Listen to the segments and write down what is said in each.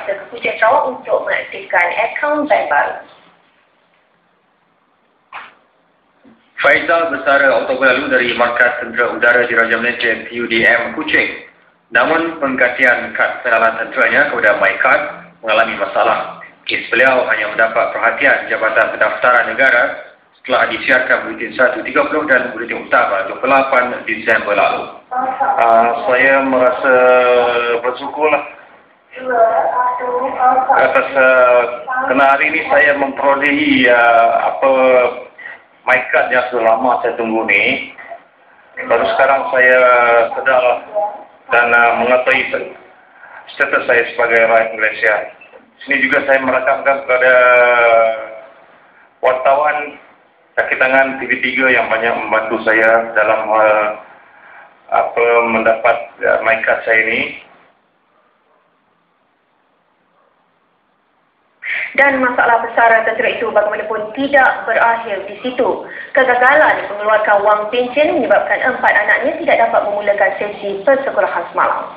mereka ke Kuching Sarawak untuk mengaktifkan akaun bank baru. Faizal bersara Oktober lalu dari Markas Tentera Udara Diraja Malaysia PUDM Kuching. Namun penggantian kad pengenalan tenteranya kepada MyCard mengalami masalah. Kes beliau hanya mendapat perhatian Jabatan Pendaftaran Negara setelah disiarkan Buletin 130 dan Buletin Utama 28 Disember lalu. Saya merasa bersyukurlah atas kerana hari ini saya memperolehi MyCard yang sudah lama saya tunggu ni. Baru sekarang saya sedar dan mengetahui status saya sebagai rakyat Malaysia. Sini juga saya merakamkan kepada wartawan kaki tangan TV3 yang banyak membantu saya dalam mendapat MyCard saya ini. Dan masalah besaran tentera itu bagaimanapun tidak berakhir di situ. Kegagalan mengeluarkan wang pencen menyebabkan 4 anaknya tidak dapat memulakan sesi persekolahan semalam.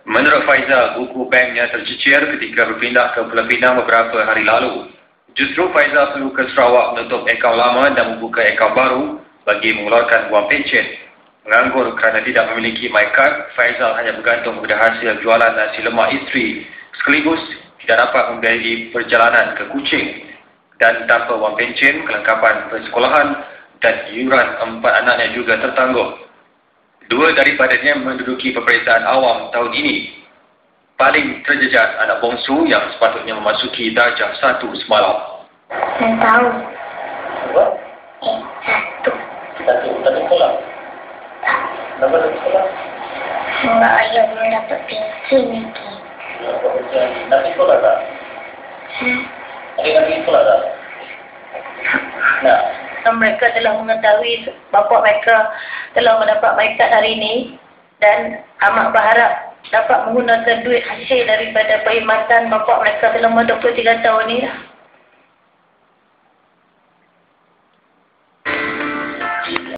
Menurut Faizal, buku banknya tercicir ketika berpindah ke Pulau Pinang beberapa hari lalu. Justru Faizal perlu ke Sarawak menutup akaun lama dan membuka akaun baru bagi mengeluarkan wang pencen. Menganggur kerana tidak memiliki MyCard, Faizal hanya bergantung kepada hasil jualan nasi lemak isteri, sekaligus tidak dapat membiayai perjalanan ke Kuching. Dan tanpa wang pencen, kelengkapan persekolahan dan iuran 4 anaknya juga tertangguh. 2 daripadanya menduduki peperiksaan awam tahun ini. Paling terjejas anak bongsu yang sepatutnya memasuki darjah 1 semalam. Saya tahu. Apa? 1. Tapi sekolah? Kenapa tak sekolah? Sebab ayah belum dapat pencen lagi. Dapat pencen. Nak pergi sekolah tak? Adik nak pergi sekolah tak? Nak? Mereka telah mengetahui bapa mereka telah mendapat MyCard hari ini dan amat berharap dapat menggunakan duit hasil daripada perkhidmatan bapa mereka selama 23 tahun ini.